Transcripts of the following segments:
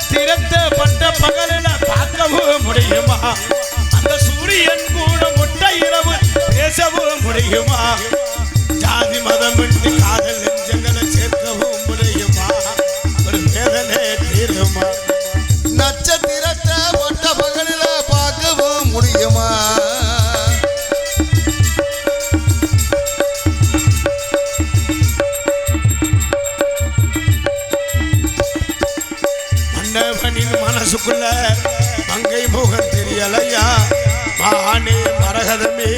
நட்சத்திரத்தை பட்ட பகலில பார்க்கவும் முடியுமா? அந்த சூரியன் கூட முட்டை இரவு பேசவும் முடியுமா? ஜாதி மதம் விட்டு காதல் நெஞ்சங்களை சேர்க்கவும் முடியுமா? ஒரு வேதனை தீருமா? நட்சத்திரத்தை பட்ட பகலில பார்க்கவும் முடியுமா? மன்னவனின் மனசுக்குள்ள மங்கை முகம் தெரியலையா? மானே மரகதமே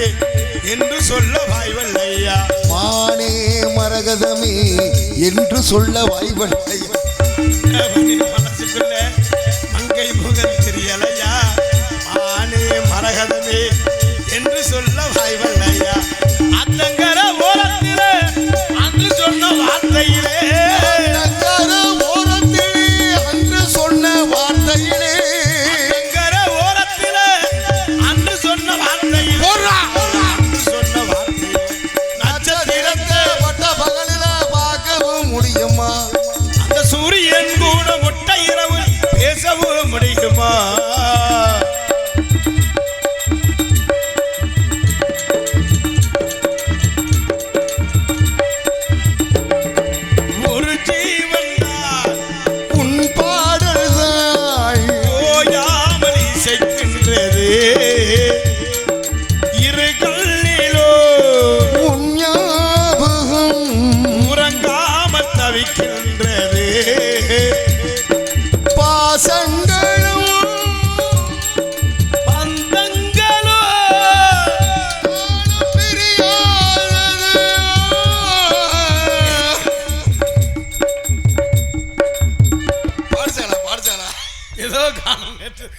என்று சொல்ல வாய்வல்லையா? மானே மரகதமே என்று சொல்ல வாய்வல்லையா? மன்னவனின் மனசுக்குள்ள மங்கை முகம் தெரியலையா? மானே மரகதமே என்று சொல்ல வாய்வல்லையா? அத்தங்கர ஓரத்திலே அன்று சொன்ன வார்த்தையிலே முடியுமா? ஒரு ஜீவன் உன் பாடல்கள் ஓயாமல் இசைக்கின்றது. இரு கண்ணிலோ உன் ஞாபகம் உறங்காமல் தவிக்கின்றது. பாசங்களும் பந்தங்களோ பிரியாதது. பாடுசாலா ஏதோ காணம் கேட்டது,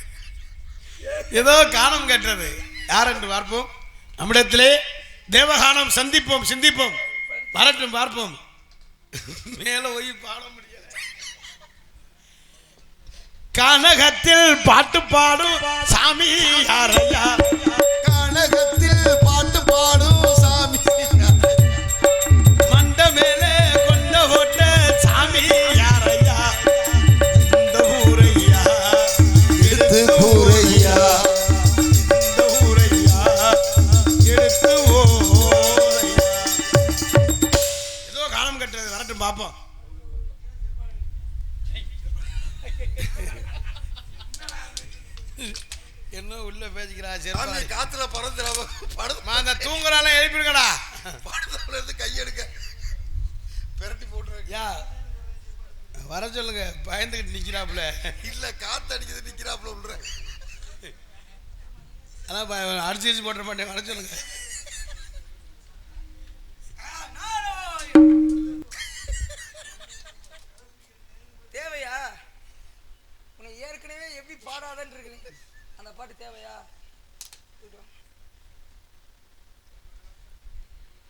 ஏதோ காணம் கேட்டது. யார் என்று பார்ப்போம். நம்மிடத்திலே தேவகானம் சந்திப்போம், சிந்திப்போம். வரட்டும், பார்ப்போம். மேல போய் பாட முடியல. கனகத்தில் பாட்டு பாடும் சாமி யாரையா? கனகத்தில் பாட்டு பாடும் சாமி மண்ட மேலே கொண்ட ஓட்ட சாமி யாரையா? இந்த ஊரையா எடுத்து கூரையா, இந்த ஊரையா எடுத்து ஓரையா. ஏதோ காலம் கட்டுறது. வரட்டும், பார்ப்போம். என்ன உள்ள பேசிக்கிறா? சரி, காத்துல பறந்து அந்த தூங்குறால எழுப்பிடுங்கடா. படத்துல இருந்து கையெடுக்க பெரட்டி போட்டுருக்க. யா வர சொல்லுங்க. பயந்துக்கிட்டு நிக்கிறாப்புல. இல்ல காத்து அடிக்கிறது நிக்கிறாப்புல உள்ள. அதான் அடிச்சு போட்ட மாட்டேன். வர சொல்லுங்க. தேவையா? உன்னை ஏற்கனவே எப்படி பாடாதன்னு இருக்கிறீங்க. அந்த பாட்டு தேவையா?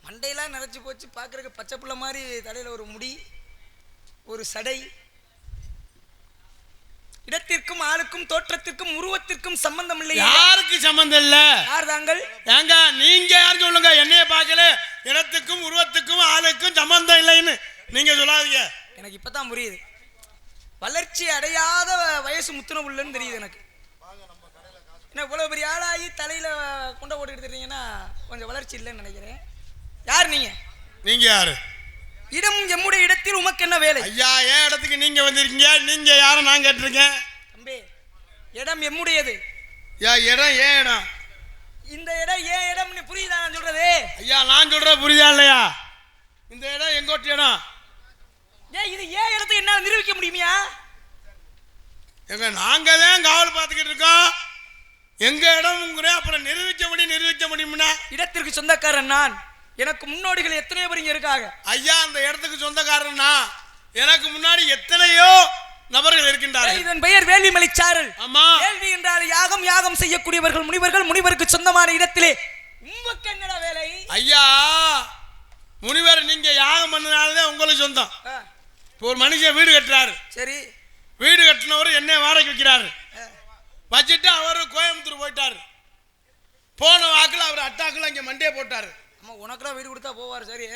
மண்டையெல்லாம் நிறைச்சி போச்சு. பார்க்கறதுக்கு பச்சை பிள்ளை மாதிரி தலையில் ஒரு முடி, ஒரு சடை. இடத்திற்கும் ஆளுக்கும் தோற்றத்திற்கும் உருவத்திற்கும் சம்பந்தம் இல்லை. யாருக்கு சம்பந்தம் இல்ல? யார் தாங்கள்? ஏங்க நீங்க யார் சொல்லுங்க. என்னைய பார்க்கல. இடத்துக்கும் உருவத்துக்கும் ஆளுக்கும் சம்பந்தம் இல்லைன்னு நீங்க சொல்லாதீங்க. எனக்கு இப்பதான் புரியுது. வளர்ச்சி அடையாத வயசு முத்துன உள்ளன்னு தெரியுது எனக்கு. என்ன இவ்வளவு பெரிய ஆளாகி தலையில கொண்ட போட்டுக்கிட்டு இருக்கீங்கன்னா கொஞ்சம் வளர்ச்சி இல்லைன்னு நினைக்கிறேன். யார் நீங்க? நீங்க யாரு? இடம் எம்முடைய இடத்தில் உமக்கு என்ன வேலை? ஐயா, ஏன் இடத்துக்கு நீங்க வந்திருக்கீங்க? நீங்க யாரும் நான் கேட்டிருக்கேன். தம்பி, இடம் எம்முடையது. இடம் ஏன் இடம்? இந்த இடம் ஏன் இடம்னு புரியுதா நான் சொல்றது? ஐயா, நான் சொல்ற புரியுதா இல்லையா? இந்த இடம் எங்கோட்டு இடம்? ஏன் இது ஏன் இடத்துக்கு என்ன நிரூபிக்க முடியுமியா? எங்க நாங்க தான் காவல் பார்த்துக்கிட்டு இருக்கோம். எங்க இடம் அப்புறம் நிரூபிக்க முடியும்னா? இடத்திற்கு சொந்தக்காரன் நான். எனக்கு முன்னோடிகள் எத்தனையோ பேர் இங்க இருக்காங்க. ஐயா, அந்த இடத்துக்கு சொந்தக்காரன் நான். எனக்கு முன்னாடி எத்தனையோ நபர்கள் இருக்கின்றார்கள். இதன் பெயர் வேள்விமலை சாரல். ஆமா. வேள்வி என்றால் யாகம். யாகம் செய்யக்கூடியவர்கள் முனிவர்கள். முனிவருக்கு சொந்தமான இடத்திலே உங்களுக்கு என்னடா வேலை? ஐயா, முனிவர் நீங்க யாகம் பண்ணனாலதான் உங்களுக்கு சொந்தம். ஒரு மனுஷன் வீடு கட்டுறாரு. சரி, வீடு கட்டினவர் என்ன வாடகை வைக்கிறாரு. வச்சுட்டு அவர் கோயம்புத்தூர் போயிட்டாரு. போன வாக்குல அவர் அட்டாக்குல இங்க மண்டையை போட்டாரு. அம்மா உனக்குலாம் வீடு கொடுத்தா போவார். சரி,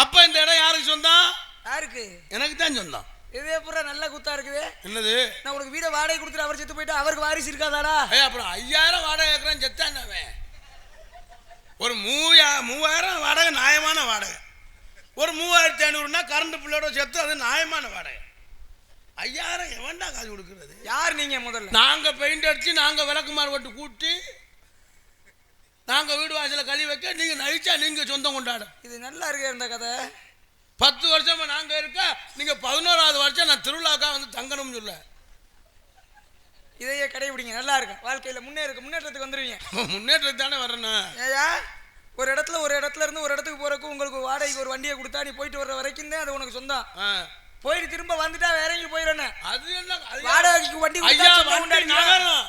அப்ப இந்த இடம் யாருக்கு சொந்தம்? யாருக்கு? எனக்கு தான் சொந்தம். இதே பூரா நல்ல குத்தா இருக்குது. என்னது? நான் உனக்கு வீட வாடகை கொடுத்துட்டு அவர் செத்து போயிட்டு அவருக்கு வாரிசு இருக்காதாடா? அப்புறம் 5000 வாடகை கேட்கறான், செத்தான் அவன். ஒரு 3000 வாடகை நியாயமான வாடகை. ஒரு 3500னா கரண்ட் பிள்ளோட சேர்த்து அது நியாயமான வாடகை. 5000 எவன்டா காசு கொடுக்கறது? யார் நீங்க? முதல்ல நாங்க பெயிண்ட் அடிச்சு, நாங்க விளக்குமாறு போட்டு கூட்டி, நாங்க வீடு வாசல கழுவி வைக்க, நீங்க நடிச்சா நீங்க சொந்தம் கொண்டாட. இது நல்லா இருக்கு இந்த கதை. 10 வருஷமா நாங்க இருக்க, நீங்க 11வது வருஷம் நான் திருவிழாக்கா வந்து தங்கணும்னு சொல்ல. இதையே கடைபிடிங்க, நல்லா இருக்கும். வாழ்க்கையில முன்னேற்றத்துக்கு வந்துருவீங்க. முன்னேற்றத்துக்கு தானே வரணும். ஏயா ஒரு இடத்துல இருந்து ஒரு இடத்துக்கு போறதுக்கு உங்களுக்கு வாடகைக்கு ஒரு வண்டியை கொடுத்தா நீ போயிட்டு வர்ற வரைக்கும் தான் அது உனக்கு சொந்தம். போயிட்டு திரும்ப வந்துட்டா வேற எங்க போயிடணும். அது என்ன வாடகைக்கு வண்டி நகரம்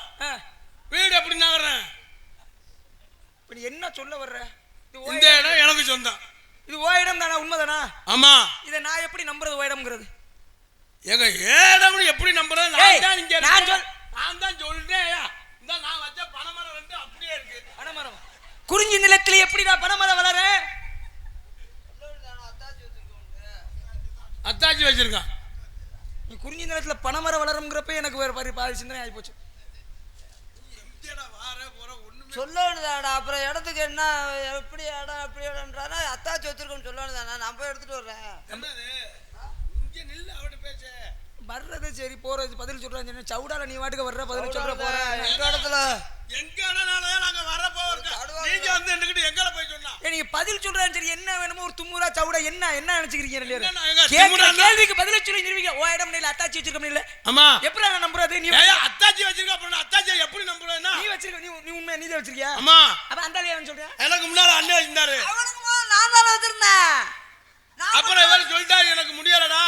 வீடு எப்படி நகரம்? நீ என்ன சொல்ல வர்ற? இந்த இடம் எனக்கு சொந்தம். இது ஓ இடம் தானா? உண்மைதானா? ஆமா. இதை நான் எப்படி நம்புறது? ஓ இடம்ங்கிறது எங்க ஏடம் எப்படி நம்புறது? நான் தான் சொல்றேன். நான் வச்ச பனைமரம் வந்து அப்படியே இருக்கு. பனைமரம் குறிஞ்சி நிலத்துல எப்படி நான் பனைமரம் வளர? அத்தாச்சி வச்சிருக்கான். நீ குறிஞ்சி நிலத்துல பனைமரம் வளருங்கிறப்ப எனக்கு வேற பாதி சிந்தனை ஆகி போச்சு. சொல்லணுதாடா. அப்புறம் இடத்துக்கு என்ன எப்படி இடம் எப்படி இடம்ன்றாரா? அத்தாச்சி வச்சிருக்கோன்னு சொல்லணும் தானே. நான் போய் எடுத்துட்டு வர்றேன். வர்றது சரி, போறது பதில் சொல்றாங்க. சவுடால நீ வாட்டுக்கு வர்ற பதில் சொல்ற போற. எங்க இடத்துல நீங்க பதில் சொல்றாங்க சரி, என்ன வேணுமோ ஒரு தும்முரா சவுடா என்ன என்ன நினைச்சுக்கிறீங்க? கேள்விக்கு பதில் சொல்லி நிறுவீங்க. ஓ இடம் இல்ல அத்தாச்சி வச்சிருக்க இல்ல. ஆமா. எப்படி நான் நம்புறது? நீ அத்தாச்சி வச்சிருக்க, அப்புறம் அத்தாச்சி எப்படி நம்புறேன்னா? நீ வச்சிருக்க, நீ உண்மை நீ தான் வச்சிருக்கியா? ஆமா. அப்ப அந்த ஆளு ஏன் சொல்ற? எனக்கு முன்னால அண்ணன் இருந்தாரு. நான் தான் வச்சிருந்தேன். அப்புறம் இவர் சொல்லிட்டாரு எனக்கு முடியலடா,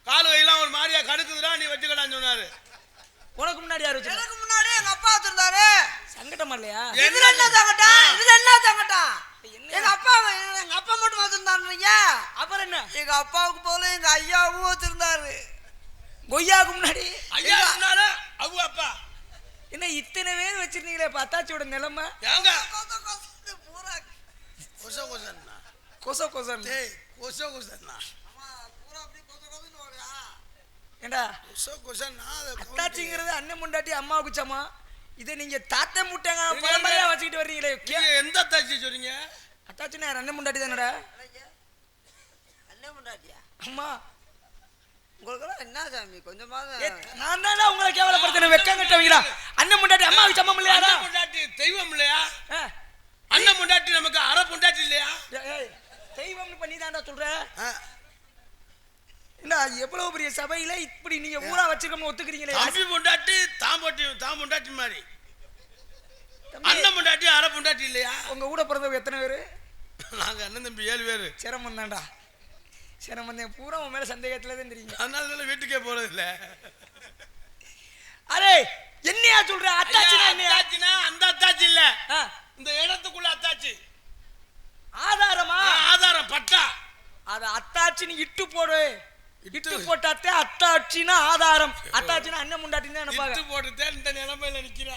கால் கையெல்லாம் ஒரு மாதிரியா கடுக்குதுடா, நீ வச்சுக்கடான்னு சொன்னாரு. உனக்கு முன்னாடி யாரு வச்சிருக்கா? எனக்கு முன்னாடி எங்க அப்பா வச்சிருந்தாரு. சங்கடமா இல்லையா? இதுல என்ன சங்கடம்? இதுல என்ன சங்கடம்? எங்க அப்பா மட்டும் வச்சிருந்தாருங்க. அப்புறம் என்ன? எங்க அப்பாவுக்கு போல எங்க ஐயாவும் வச்சிருந்தாரு. கொய்யாவுக்கு முன்னாடி ஐயா முன்னால அவங்க அப்பா. என்ன இத்தனை பேர் வச்சிருந்தீங்களே? அத்தாச்சியோட நிலைமை ஏங்க பூரா கொச கொசன்னா கொச கொசன். டேய் கொச கொசன்னா பூரா அப்படி கொசன்னு ஓடுறா. ஏண்டா கொச கொசன்னா அத்தாச்சிங்கிறது அண்ணன் முண்டாட்டி அம்மாவுக்கு சமா. இதை நீங்க தாத்தா முட்டாங்க பரம்பரையா வச்சுக்கிட்டு வர்றீங்களே. எந்த அத்தாச்சி சொல்றீங்க? அத்தாச்சினா அண்ணன் முண்டாட்டி தானடா. அண்ணன் முண்டாட்டியா? அம்மா உங்களுக்கெல்லாம் என்ன சாமி கொஞ்சமாவது. நான் தானே உங்களை கேவலப்படுத்தின வெக்கம் கட்டவீங்களா? அண்ணன் முண்டாட்டி அம்மாவுக்கு சமம் இல்லையாடா? அண்ணன் முண்டாட்டி தெய்வம் இல்லையா? அண்ணன் முண்டாட்டி நமக்கு அரை முண்டாட்டி இல்லையா? தெய்வம்னு பண்ணி தான்டா சொல்ற. என்ன எவ்வளவு பெரிய சபையில இப்படி நீங்க ஊரா வச்சிருக்கோம்னு ஒத்துக்கிறீங்களே? தம்பி முண்டாட்டி தான் முண்டாட்டி மாதிரி. அண்ணன் முண்டாட்டி அரை முண்டாட்டி இல்லையா? உங்க கூட பிறந்தவங்க எத்தனை பேரு? நாங்க அண்ணன் தம்பி 7 பேரு. சிரமம் தான்டா. சிரமம் தான். பூரா உன் மேல சந்தேகத்துல தான் தெரியுங்க. அதனால வீட்டுக்கே போறது இல்ல. அரே என்னையா சொல்ற? அத்தாச்சினா அத்தாச்சினா அந்த அத்தாச்சி இல்ல, இந்த இடத்துக்குள்ள அத்தாச்சி. ஆதாரமா? ஆதாரம் பட்டா. அத அத்தாச்சின்னு இட்டு போடு. இட்டு போட்டாத்தே அத்தாச்சினா ஆதாரம். அத்தாச்சினா அண்ணன் முண்டாட்டின்னு நினைப்பாங்க. இட்டு போட்டுட்டே இந்த நிலைமையில நிக்கிறா.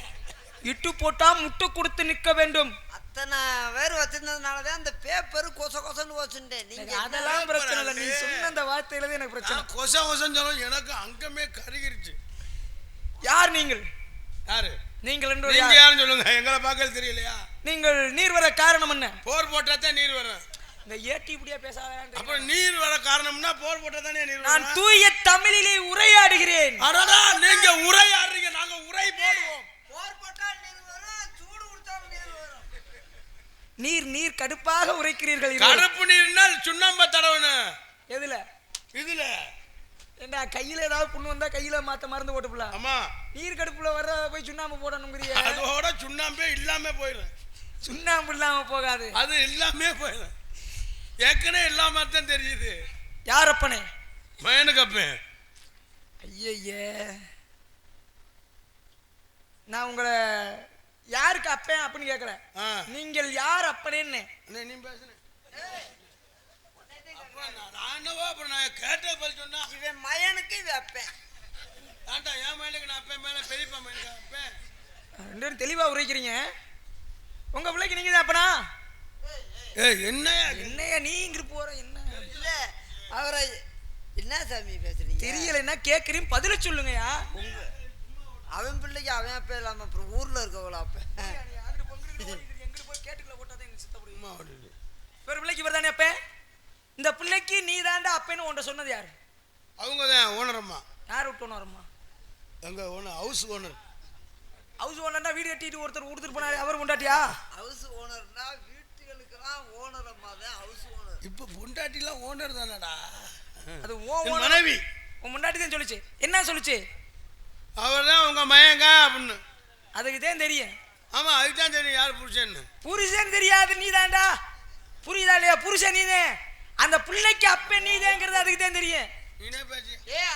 இட்டு போட்டா முட்டை கொடுத்து நிக்க வேண்டும். அத்தனை பேர் வச்சிருந்ததுனாலதான் அந்த பேப்பர் கொசன்னு வச்சுட்டேன். நீங்க அதெல்லாம் பிரச்சனை இல்லை. நீ சொன்ன அந்த வார்த்தையில எனக்கு பிரச்சனை. கொசன்னு சொல்லும் எனக்கு அங்கமே கருகிருச்சு. யார் நீங்கள்? யாரு நீங்கள்? நீங்க யாருன்னு சொல்லுங்க, எங்களை பார்க்கல தெரியலையா? நீங்கள் நீர் வர காரணம் என்ன? போர் போட்டாதான் நீர் வரும். இந்த ஏட்டி இப்படியா பேசாத. அப்புறம் நீர் வர காரணம்னா போர் போட்டாதானே நீர் வரும். நான் தூய தமிழிலே உரையாடுகிறேன். அடடா நீங்க உரையாடுறீங்க, நாங்க உரை போடுவோம். போர் போட்டா நீர் வரும், சூடு குடிச்சாலும் நீர் வரும். நீர் கடுப்பாக உரைக்கிறீர்கள். கருப்பு நீர்னால் சுண்ணாம்பு தடவணும். எதுல? இதுல. ஏண்டா கையில ஏதாவது புண்ணு வந்தா கையில மாத்த மருந்து போட்டுப்பலாம். ஆமா. நீர் கடுப்புல வர போய் சுண்ணாம்பு போடணுங்கிறிய. அதோட சுண்ணாம்பே இல்லாம போயிடும். சுண்ணாம்பு இல்லாம போகாது, அது இல்லாம போயிடும். ஏற்கனவே இல்லாம தான் தெரியுது. யார் அப்பனே? மயனுக்கு அப்பேன். ஐயே நான் உங்களை யாருக்கு அப்பேன் அப்படின்னு கேட்கறேன். நீங்கள் யார் அப்பனேன்னு நீ பேசுன. நான் கேட்ட பதில் சொன்னா இவன் மயனுக்கு இது அப்பேன். ஆண்டா என் மயனுக்கு நான் அப்பேன், மேல பெரியப்பா மயனுக்கு அப்பேன். ரெண்டு பேரும் தெளிவா உரைக்கிறீங்க. உங்க பிள்ளைக்கு நீங்க தான் அப்பனா? என்னையா என்னையா நீங்க போற? என்ன இல்ல அவரை என்ன சாமி பேசுறீங்க? தெரியலைன்னா கேட்குறீங்க பதில சொல்லுங்கயா. அவன் பிள்ளைக்கு அவன் அப்ப இல்லாம அப்புறம் ஊர்ல இருக்கவங்களா அப்ப பிள்ளைக்கு வருதானே அப்ப? இந்த பிள்ளைக்கு நீ தாண்டா அப்பன்னு உன்ட்ட சொன்னது யாரு? அவங்க தான் ஓனர் அம்மா. யார் விட்டு ஓனரம்மா? எங்க ஓனர், ஹவுஸ் ஓனர். ஹவுஸ் ஓனர்னா வீடு கட்டிட்டு ஒருத்தர் கொடுத்துட்டு போனாரு, அவர் கொண்டாட்டியா? ஹவுஸ் ஓனர்னா வீட்டுகளுக்கெல்லாம் ஓனர் அம்மா தான் ஹவுஸ் ஓனர். இப்ப பொண்டாட்டிலாம் ஓனர் தானடா. அது என் மனைவி. உன் முன்னாடி தான் சொல்லுச்சு. என்ன சொல்லுச்சு? அவர் தான் உங்க மயங்க அப்படின்னு. அதுக்கு தான் தெரியும். ஆமா, அதுக்கு தான் தெரியும் யார் புருஷன். புருஷன் தெரியாது, நீ தாண்டா. புரியுதா இல்லையா? புருஷன் நீதே, அந்த பிள்ளைக்கு அப்ப நீதேங்கிறது அதுக்கு தான் தெரியும்.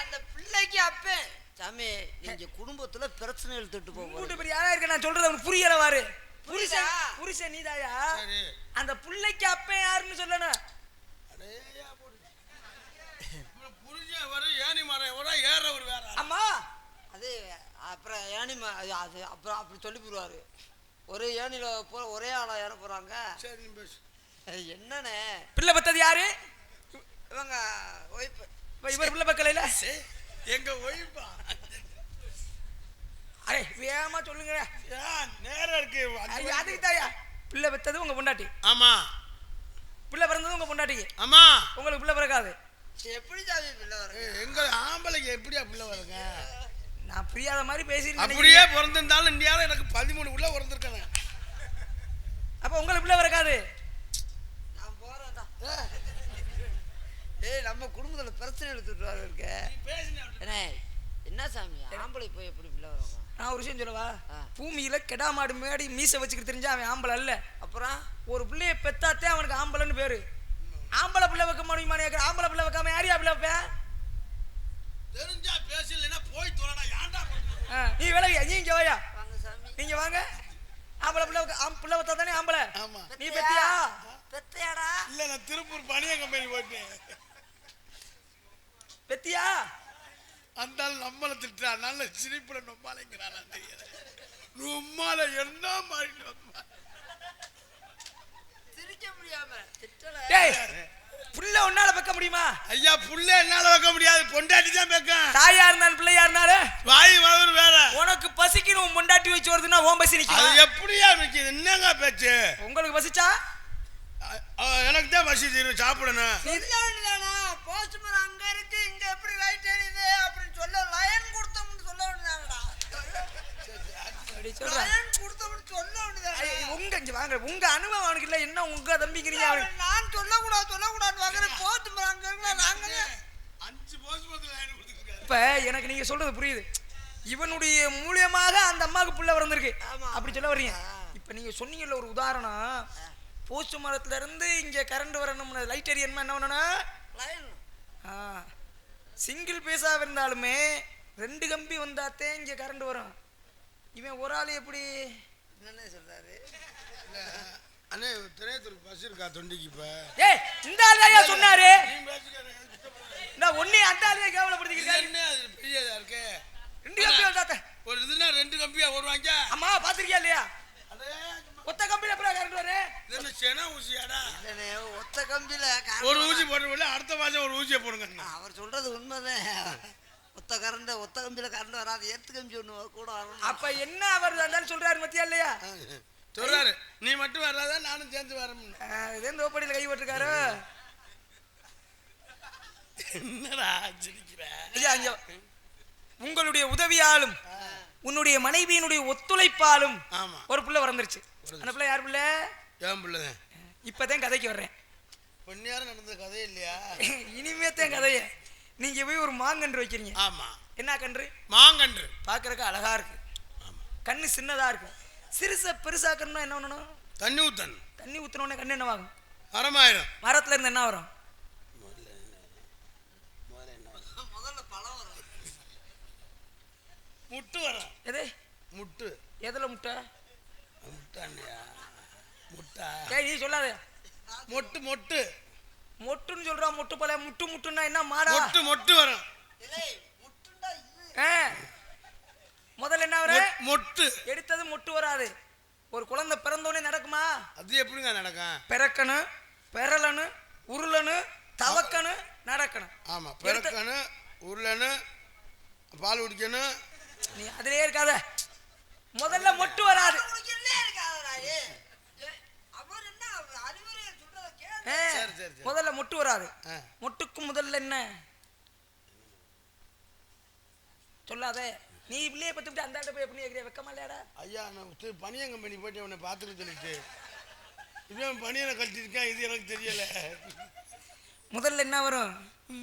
அந்த பிள்ளைக்கு அப்ப சாமி நீங்க குடும்பத்துல பிரச்சனை எழுத்துட்டு போக பெரிய யாரா இருக்க, நான் சொல்றது அவனுக்கு புரியலவாரு. புருஷன் புருஷன் நீதாயா? அந்த பிள்ளைக்கு அப்ப யாருன்னு சொல்லணும். அம்மா அது அப்புறம் ஏனிமா அது அப்புறம் அப்படி சொல்லி போடுவாரு. ஒரே ஏனில போற ஒரே ஆளா ஏற போறாங்க. என்னன்னு பிள்ளை பத்தது யாரு? இவங்க ஒய்ஃப். இவர் பிள்ளை பக்கல எங்க ஒய்ஃபா? அரே வேகமா சொல்லுங்க. நேரம் இருக்கு. அதுக்கு தாயா பிள்ளை பெத்தது உங்க பொண்டாட்டி. ஆமா. பிள்ளை பிறந்தது உங்க பொண்டாட்டிக்கு. ஆமா. உங்களுக்கு பிள்ளை பிறக்காது. எப்படி சாமி பிள்ளை வரும்? எங்க ஆம்பளைக்கு எப்படியா பிள்ளை வருங்க? நான் புரியாத மாதிரி பேசிருக்கேன். அப்படியே பிறந்திருந்தாலும் இந்தியாவில் எனக்கு 13 உள்ள பிறந்திருக்காங்க. அப்ப உங்களுக்கு பிள்ளை பிறக்காது. நான் போறேன்டா. ஏய் நம்ம குடும்பத்துல பிரச்சனை எடுத்துட்டு வர இருக்க. என்ன சாமி ஆம்பளை போய் எப்படி பிள்ளை வரும்? நான் ஒரு விஷயம் சொல்லவா? பூமியில கெடா மாடு மேடி மீசை வச்சுக்கிட்டு தெரிஞ்சா அவன் ஆம்பளை அல்ல. அப்புறம் ஒரு பிள்ளைய பெத்தாத்தே அவனுக்கு ஆம்பளைன்னு பேரு. ஆம்பளை பிள்ளை வைக்க முடியுமா? ஆம்பளை பிள்ளை வைக்காம யாரையா பிள்ளை வைப்ப? தெரிஞ்சா பேசலன்னா போய் தொலைடா. ஏன்டா நீ விலகியா? நீ இங்க வாயா. வாங்க சாமி. நீங்க வாங்க. ஆம்பளை பிள்ளை பிள்ளை வைத்தா தானே ஆம்பளை. ஆமா. நீ பெத்தியா? பெத்தையாடா? இல்ல, நான் திருப்பூர் பனிய கம்பெனி போயிட்டேன். பெத்தியா? அந்த நம்மளை திட்டா நல்ல சிரிப்புல நொம்மாலைங்கிறானா தெரியல. நொம்மால என்ன மாதிரி சிரிக்க முடியாம திட்டல. டேய் புள்ள உன்னால வைக்க முடியுமா? ஐயா, புள்ள என்னால வைக்க முடியாது. பொண்டாட்டி தான் வைக்கும். தாயா இருந்தாலும் பிள்ளையா இருந்தாலும் வாய் வளர் வேற. உனக்கு பசிக்குன்னு உன் பொண்டாட்டி வச்சு வருதுன்னா உன் பசி நிக்கும். அது எப்படியா நிக்குது? என்னங்க பேச்சு? உங்களுக்கு பசிச்சா? எனக்கு தான் பசி தீரும், சாப்பிடணும். போஸ்ட் மரம் அங்க இருக்கு, இங்க எப்படி லைட் எரியுது அப்படின்னு சொல்ல லயன் கொடுத்தோம்னு சொல்ல வேண்டியதானடா. லயன் கொடுத்தோம்னு சொல்ல வேண்டியதானே. உங்க இங்க வாங்க. உங்க அனுபவம் அவனுக்கு இல்ல. என்ன உங்க தம்பிக்கிறீங்க? நான் சொல்லக்கூடாது வாங்குற போஸ்ட் மரம் அங்க இருக்கு. நாங்க 5 போஸ்ட் மரத்துல லைன் கொடுத்துருக்காரு. இப்ப எனக்கு நீங்க சொல்றது புரியுது. இவனுடைய மூலியமாக அந்த அம்மாவுக்கு புள்ள பிறந்திருக்கு அப்படி சொல்ல வர்றீங்க. இப்ப நீங்க சொன்னீங்கல்ல ஒரு உதாரணம், போஸ்ட் மரத்துல இருந்து இங்க கரண்ட் வரணும், லைட் எரியணுமா என்ன பண்ணணும்? சிங்கிள் பேஸா இருந்தாலுமே 2 கம்பி வந்தாத்தே இங்க கரண்ட் வரும். இவன் ஒரு ஆள் எப்படி என்ன சொல்றாரு? அண்ணே, திரையத்தூருக்கு பஸ் இருக்கா தொண்டிக்கு? இப்ப ஏய் இந்த ஆளையா சொன்னாரு. நான் ஒண்ணே அந்த ஆளையே கேவலப்படுத்திக்கிட்டேன். என்ன அது பெரியதா இருக்கு? 2 கம்பி வந்தாத்தே ஒரு இதுனா 2 கம்பியா வருவாங்க. அம்மா பாத்திருக்கியா இல்லையா? ஒத்த கம்பில எப்ப கரண்ட் வரு? என்ன சேனா ஊசியாடா? இல்லனே ஒத்த கம்பில ஒரு ஊசி போடுறதுல அடுத்த மாசம் ஒரு ஊசியை போடுங்க. அவர் சொல்றது உண்மைதான். ஒத்த கம்பில கரண்ட் வராது. எர்த்து கம்பி ஒண்ணு கூட வரணும். அப்ப என்ன அவர் இருந்தாலும் சொல்றாரு மத்தியா இல்லையா? சொல்றாரு, நீ மட்டும் வராத நானும் சேர்ந்து வரேன். இதே தோப்படியில கை போட்டிருக்காரு. என்னடா சிரிக்கிற? ஐயா, உங்களுடைய உதவியாலும் உன்னுடைய மனைவியினுடைய ஒத்துழைப்பாலும் ஒரு பிள்ளை பிறந்துருச்சு. அந்த பிள்ளை யார் பிள்ளை? ஏன் பிள்ளைதான். இப்பதான் கதைக்கு வர்றேன். பொன்னியாரம் நடந்த கதை இல்லையா? இனிமேத்தான் கதைய. நீங்க போய் ஒரு மாங்கன்று வைக்கிறீங்க. ஆமா. என்ன கன்று? மாங்கன்று. பாக்குறதுக்கு அழகா இருக்கு. கண்ணு சின்னதா இருக்கு. சிறுச பெருசாக்கணும்னா என்ன பண்ணணும்? தண்ணி ஊத்தணும். தண்ணி ஊத்தினோடனே கண்ணு என்ன ஆகும்? மரமாயிரும். மரத்துல இருந்து என்ன வரும்? முதல்ல பழம் வரும். முட்டு வரும். எது முட்டு? எதுல முட்டை? முட்டாண்டியா? முட்டா? ஏய் நீ சொல்லாத. மொட்டு மொட்டு மொட்டுன்னு சொல்றா. மொட்டு போல முட்டு முட்டுன்னா என்ன மாடா? மொட்டு மொட்டு வரும். ஏய் முட்டுண்டா இது. முதல்ல என்ன வரும்? மொட்டு. எடுத்தது மொட்டு வராது. ஒரு குழந்தை பிறந்தோடனே நடக்குமா? அது எப்படிங்க நடக்கும்? பிறக்கணும், பெறலனு, உருளனு, தவக்கனு, நடக்கணும். ஆமா, பிறக்கணும், உருளைன்னு பால் குடிக்கணும். நீ அதுலயே இருக்காத. முதல்ல மொட்டு வராது. முதல்ல மொட்டு வராது. மொட்டுக்கு முதல்ல என்ன சொல்லாத. நீ பிள்ளைய பத்துட்டு அந்த போய் எப்படி கேட்கிற? வெக்கமா இல்லையாடா? ஐயா நான் பனியன் கம்பெனி போயிட்டு உன்னை பார்த்துட்டு சொல்லிட்டு இவன் பனியனை கட்டிருக்கேன். இது எனக்கு தெரியல. முதல்ல என்ன வரும்?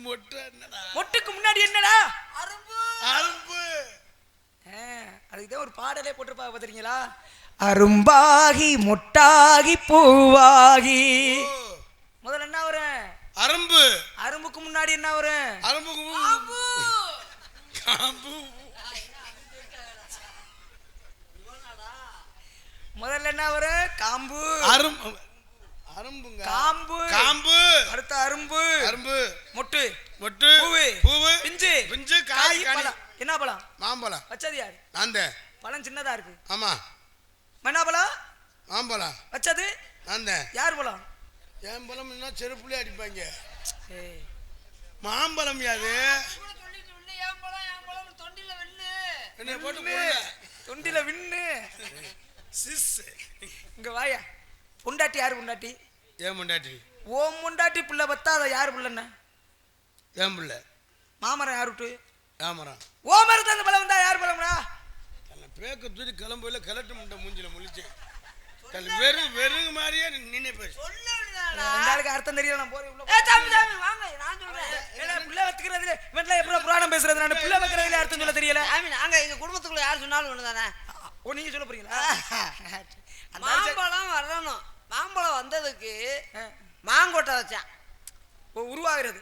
மொட்டு. என்னடா மொட்டுக்கு முன்னாடி என்னடா? அரும்பு. அதுக்குதான் ஒரு பாடலே போட்டிருப்பா பாத்தீங்களா? அரும்பாகி மொட்டாகி பூவாகி. முதல்ல என்ன வரும்? அரும்பு. அரும்புக்கு முன்னாடி என்ன வரும்? அரும்புக்கு காம்பு. முதல்ல என்ன வரும்? காம்பு. அரும்புங்க. காம்பு. காம்பு. அடுத்த அரும்பு. அரும்பு. மொட்டு. மொட்டு. பூவு. பூவு. பிஞ்சு. பிஞ்சு. காய். பழம். என்ன பழம்? மாம்பழம். வச்சது யாரு? நான் தான். பழம் சின்னதா இருக்கு. ஆமா. என்ன பழம்? மாம்பழம். வச்சது நான் தான். யார் பழம்? என் பழம்னா செருப்புலேயே அடிப்பாங்க. மாம்பழம் யாது என்ன போட்டு தொண்டில விண்ணு. இங்க வாயா. பொண்டாட்டி யாரு? பொண்டாட்டி ஏன் பொண்டாட்டி? ஓம் பொண்டாட்டி பிள்ளை பத்தா அதை யாரு பிள்ளைன்னா? ஏன் பிள்ளை. மாமரம் யாரு விட்டு? ஏமரம். ஓமரத்து அந்த பழம் வந்தா யார் பழம்டா? பேக்க தூக்கி கிளம்புல கிளட்டு முண்டை மூஞ்சில முழிச்சேன். வெறும் வெறுங்க மாதிரியே நின்று பேசு. அர்த்தம் தெரியல. நான் போறேன். அர்த்தம் சொல்ல தெரியல. நாங்க எங்க குடும்பத்துக்குள்ள யார் சொன்னாலும் ஒண்ணுதானே. நீங்க சொல்ல போறீங்களா? மாம்பழம் வரணும். மாம்பழம் வந்ததுக்கு மாங்கொட்டை வச்சான். உருவாகிறது.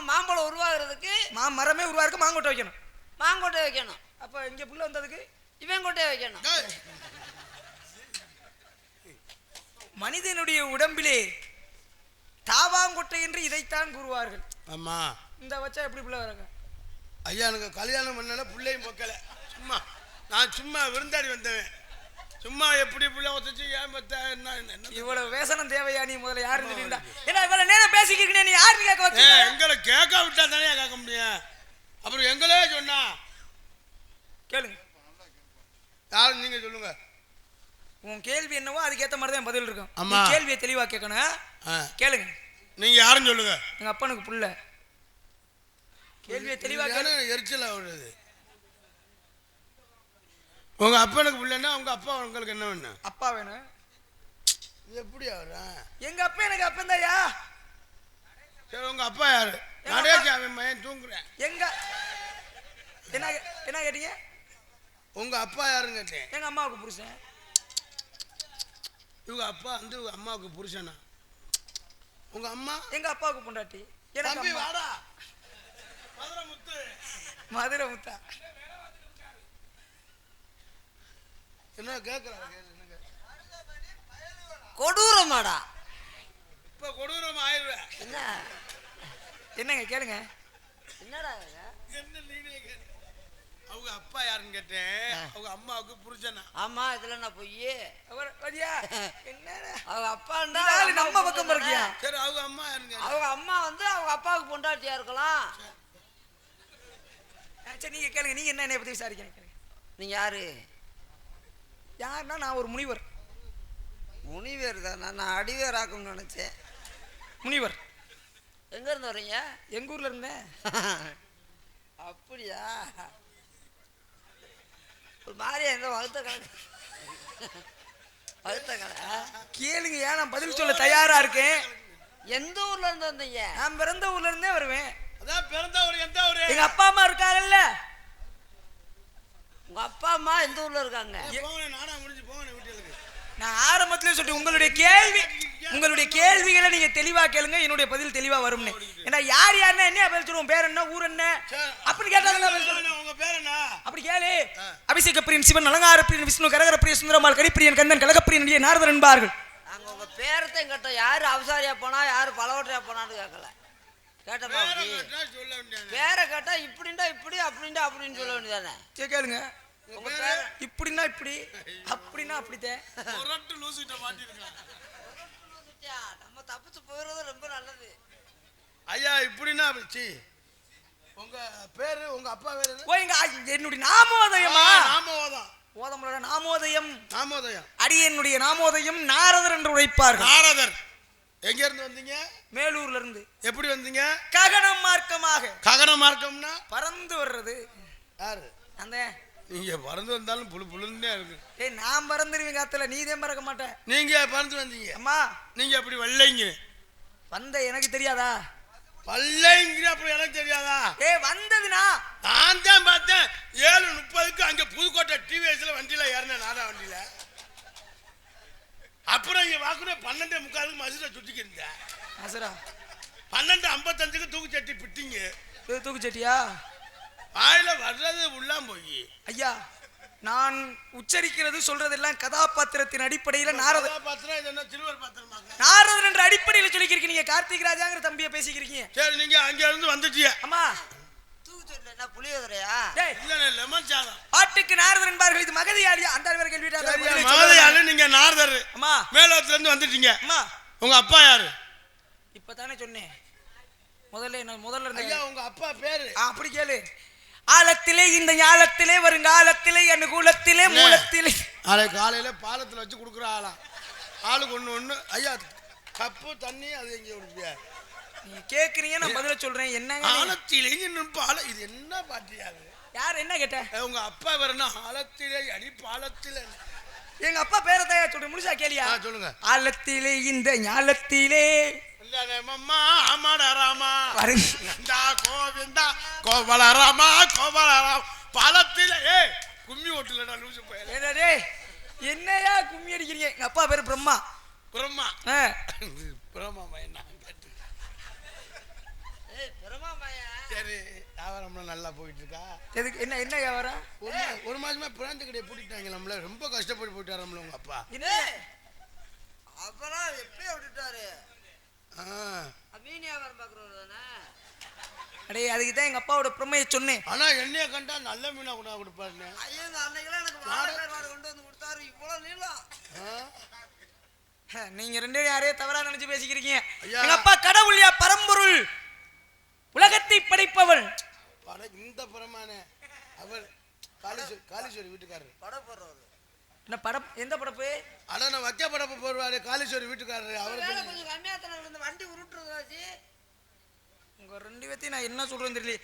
மாம்பழம் உருவாகிறதுக்கு மரமே உருவாருக்கு மாங்கொட்டை வைக்கணும். மாங்கொட்டை வைக்கணும். அப்ப இங்க புள்ள வந்ததுக்கு இவன் கொட்டையை வைக்கணும். மனிதனுடைய உடம்பிலே தாவாங்கொட்டை என்று இதைத்தான் கூறுவார்கள். ஆமா. இந்த வச்சா எப்படி பிள்ளை வராங்க? ஐயா எனக்கு கல்யாணம் பண்ணல பிள்ளையும் பொக்கல. நான் சும்மா விருந்தாடி வந்தவன். சும்மா எப்படி பிள்ளை ஒத்துச்சு ஏன் பத்த என்ன? இவ்வளவு வேசனம் தேவையா? நீ முதல்ல யாருன்னு சொல்லிருந்தா ஏன்னா இவ்வளவு நேரம் பேசிக்கிறேன். நீ யாருன்னு கேட்க வச்சு எங்களை கேட்க விட்டா தானே கேட்க முடியும். அப்புறம் எங்களே சொன்னா கேளுங்க. யாரு நீங்க சொல்லுங்க. உன் கேள்வி என்னவோ அதுக்கேற்ற மாதிரி தான் பதில் இருக்கும். ஆமா. கேள்வியை தெளிவா கேட்கணும். கேளுங்க. நீங்க யாருன்னு சொல்லுங்க. எங்க அப்பனுக்கு புள்ள. கேள்வியை தெளிவா எரிச்சலா வருது. உங்க அப்பனுக்கு புள்ளன்னா உங்க அப்பா உங்களுக்கு என்ன வேணும்? அப்பா வேணும். இது எப்படி ஆகுறா? எங்க அப்பா எனக்கு அப்பன் தாயா. சரி உங்க அப்பா யாரு? நடேஷ் அவன் மயன் தூங்குறேன். எங்க என்ன கேட்டீங்க? உங்க அப்பா யாருன்னு கேட்டேன். எங்க அம்மாவுக்கு புருஷன். இவங்க அப்பா வந்து அம்மாவுக்கு புருஷனா? உங்க அம்மா? எங்க அப்பாவுக்கு பொண்டாட்டி. தம்பி வாடா. மதுரை முத்து. மதுரை முத்தா. என்ன கேக்குறாங்க? கொடூரமாடா. இப்ப கொடூரம் ஆயிடுவேன். என்னங்க கேளுங்க. என்னடா என்ன நீனே கேளு. அவங்க அப்பா யாருன்னு கேட்டேன். அவங்க அம்மாவுக்கு புருஷனா? ஆமா. இதுல நான் போய் என்ன அவங்க அப்பாண்டா நம்ம பக்கம் இருக்கியா? சரி அவங்க அம்மா யாருங்க? அவங்க அம்மா வந்து அவங்க அப்பாவுக்கு பொண்டாட்டியா இருக்கலாம். சரி நீங்க கேளுங்க. நீங்க என்ன என்னை பத்தி விசாரிக்கிறீங்க? நீங்க யாரு? யாருன்னா நான் ஒரு முனிவர். முனிவர் தானே? நான் அடிவேர் ஆக்கணும்னு நினைச்சேன். முனிவர். எங்க இருந்து வரீங்க? எங்க ஊர்ல இருந்தேன். அப்படியா? ஒரு மாதிரியா இந்த வகுத்த கணக்கு வகுத்த கணக்கு கேளுங்க. ஏன் நான் பதில் சொல்ல தயாரா இருக்கேன். எந்த ஊர்ல இருந்து வந்தீங்க? நான் பிறந்த ஊர்ல இருந்தே வருவேன். அதான் பிறந்த ஊர் எந்த ஊரு? எங்க அப்பா அம்மா இருக்காங்கல்ல. உங்க அப்பா அம்மா எந்த ஊர்ல இருக்காங்க? நானா முடிஞ்சு போவேன் வீட்டுக்கு. நான் ஆரம்பத்திலே சொல்லிட்டு உங்களுடைய கேள்விகளை நீங்க தெளிவா கேளுங்க. என்னுடைய பதில் தெளிவா வரும்னு. ஏன்னா யார் யாருன்னா என்ன பதில் சொல்லுவோம்? பேர் என்ன? ஊர் என்ன? அப்படி கேட்டாங்க. உங்க பேர் என்ன? அப்படி கேளு. அபிஷேக பிரியன் சிவன், அலங்கார பிரியன் விஷ்ணு, கரகர பிரியன் சுந்தரமால், கரிப்பிரியன் கந்தன், கலகப்பிரியன் நாரதர் என்பார்கள். அங்க உங்க பேரத்தையும் கேட்ட யாரு அவசாரியா போனா யாரு பலவற்றையா போனான்னு கேட்கல. கேட்டப்பா பேர கேட்டா இப்படின்டா இப்படி அப்படின்டா அப்படின்னு சொல்ல வேண்டியதானே. சரி கேளுங்க. இப்படின்னா இப்படி அப்படின்னா அப்படித்தான். நம்ம தப்பிச்சு போயிடுறது ரொம்ப நல்லது. ஐயா இப்படின்னா உங்க பேரு உங்க அப்பா பேரு என்ன? ஓ என்னுடைய நாமோதயமா? நாமோதயம். ஓதமலோட நாமோதயம். நாமோதயம். அடியனுடைய நாமோதயம் நாரதர் என்று உரைப்பார்கள். நாரதர். எங்க இருந்து வந்தீங்க? மேலூர்ல இருந்து. எப்படி வந்தீங்க? ககனம் மார்க்கமாக. ககன மார்க்கம்னா பறந்து வர்றது. யாரு? அந்த நீங்க பறந்து வந்தாலும் புழு புழுன்னே இருக்கு. ஏய் நான் பறந்துருவேன் காத்துல, நீதான் பறக்க மாட்டேன். நீங்க பறந்து வந்தீங்க. அம்மா நீங்க அப்படி வெள்ளைங்க வந்த எனக்கு தெரியாதா? வள்ளைங்கிற அப்புறம் எனக்கு தெரியாதா? வந்ததுனா நான் தான் பார்த்தேன் 7:30க்கு அங்க புதுக்கோட்டை டிவிஎஸ்ல வண்டியில ஏறினேன், நாடா வண்டியில. அப்புறம் இங்க வாக்குற 12:45க்கு மசுரை சுத்திக்கு இருந்தேன். அசரா 12:55க்கு தூக்கு சட்டி பிட்டிங்க. தூக்கு சட்டியா? வாயில வர்றது உள்ளாம் போய். ஐயா நான் உச்சரிக்கிறது சொல்றதெல்லாம் கதாபாத்திரத்தின் அடிப்படையில நாரதர் பாத்திரம் இது என்ன சில்வர் பாத்திரமாங்க? நாரதர் என்ற அடிப்படையில சொல்லிக்கிறீங்க. நீங்க கார்த்திக் ராஜாங்கிற தம்பியை பேசிக்கிறீங்க. சரி நீங்க அங்க இருந்து வந்துட்டீங்க. அம்மா தூக்குச்சட்டில என்ன புளியோதரையா? டேய் இல்ல லெமன் சாதம். பாட்டுக்கு நாரதர் என்பார்கள். இது மகதியாலியா? அந்த வேற கேள்விடா. மகதையால நீங்க நாரதர். அம்மா மேலோத்துல இருந்து வந்துட்டீங்க. அம்மா உங்க அப்பா யாரு? இப்பதானே சொன்னேன். முதல்ல இருந்து ஐயா உங்க அப்பா பேரு? அப்படி கேளு. ஆலத்திலே இந்த ஞாலத்திலே வருங்காலத்திலே அனுகூலத்திலே மூலத்திலே நாளைக்கு காலையில பாலத்துல வச்சு குடுக்குற ஆளா? ஆளுக்கு ஒண்ணு ஐயா கப்பு தண்ணி அது எங்க குடிப்பியா? நீங்க கேக்குறீங்க, நான் பதில சொல்றேன். என்னங்க ஆலத்திலே இன்னும் பால இது என்ன பாட்டியாது? யார் என்ன கேட்ட? உங்க அப்பா வேறனா ஆலத்திலே அடி பாலத்திலே. எங்க அப்பா பேரை தான் சொல்றேன், முழுசா கேளியா? சொல்லுங்க. ஆலத்திலே இந்த ஞாலத்திலே கோவிந்தா கோவலராமா கோவலராம் பாலத்திலே கும்மி ஓட்டுல லூசு போயில. என்னையா கும்மி அடிக்கிறீங்க? எங்க அப்பா பேரு பிரம்மா. பிரம்மா? பிரம்மா பையன் கேட்டு. சரி வியாபாரம் நல்லா போயிட்டு இருக்கா? எதுக்கு என்ன என்ன வியாபாரம்? ஒரு மாசமா பிராந்தி கடையை பூட்டிட்டாங்க. நம்மள ரொம்ப கஷ்டப்பட்டு போயிட்டாரு உங்க அப்பா. அப்புறம் எப்படி விட்டுட்டாரு? மீன் வியாபாரம் பாக்குறவர் தானே. அடே அதுக்கு தான் எங்க அப்பாவோட பிரமையை சொன்னேன். ஆனா என்னைய கண்டா நல்ல மீனா கூட கொடுப்பாருன்னு. ஐயோ அன்னைக்கெல்லாம் எனக்கு வாழைக்காய் கொண்டு வந்து கொடுத்தாரு. இவ்வளவு நீளம். நீங்க ரெண்டு யாரையே தவறா நினைச்சு பேசிக்கிறீங்க. எங்க அப்பா கடவுள்யா, பரம்பொருள், உலகத்தை படைப்பவள். இந்த பரமானே அவர் காளீஸ்வரி வீட்டுக்காரரு. படப்படுறவர் என்ன படம்? எந்த படப்பு? அட வக்க படப்பு போடுவாரு காளீஸ்வரி வீட்டுக்காரரு. அவர் கொஞ்சம் கம்மியாத்தன இந்த வண்டி உருட்டுறதாச்சு. உங்க ரெண்டு பேத்தையும் நான் என்ன சொல்றேன்னு தெரியல.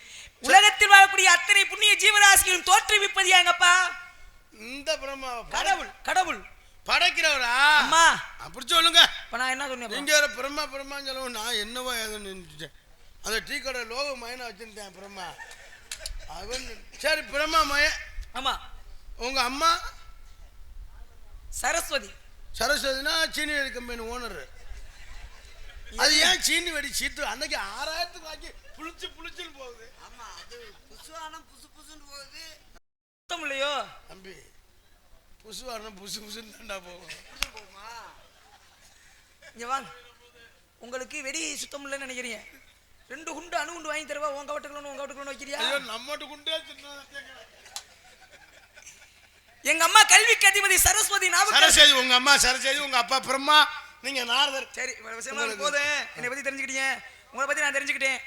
உலகத்தில் வாழக்கூடிய அத்தனை புண்ணிய ஜீவராசிகளும் தோற்றுவிப்பது எங்க அப்பா. இந்த பிரம்மா கடவுள் கடவுள் படைக்கிறவரா? அம்மா அப்படி சொல்லுங்க. இப்ப நான் என்ன சொன்னேன்? நீங்க பிரம்மா பிரம்மான்னு சொல்லவும் நான் என்னவோ ஏதுன்னு நினைச்சேன். அந்த டீ கடை லோக மயனை வச்சிருந்தேன் பிரம்மா அவன். சரி பிரம்மா மயன். ஆமா. உங்க அம்மா சரஸ்வதி. சரஸ்வதினா சீனி வெடி கம்பெனி ஓனர். அது ஏன் சீனி வெடி சீட்டு அன்னைக்கு 6000 வாங்கி புளிச்சு புளிச்சுன்னு போகுது. ஆமா அது புசுவானம் புசு புசுன்னு போகுது. சுத்தம் இல்லையோ தம்பி? புசுவானம் புசு புசுன்னு தாண்டா போகும். போகுமா? இங்க வாங்க. உங்களுக்கு வெடி சுத்தம் இல்லைன்னு நினைக்கிறீங்க. 2 குண்டு அணு குண்டு வாங்கி தருவா. உங்க வீட்டுக்குள்ள வைக்கிறியா? ஐயோ நம்மட்டு குண்டே சின்ன. எங்க அம்மா கல்விக்கு அதிபதி சரஸ்வதி. சரஸ்வதி உங்க அம்மா சரஸ்வதி, உங்க அப்பா பிரம்மா, நீங்க நாரதர். சரி போதும். என்னை பத்தி தெரிஞ்சுக்கிட்டீங்க, உங்களை பத்தி நான் தெரிஞ்சுக்கிட்டேன்.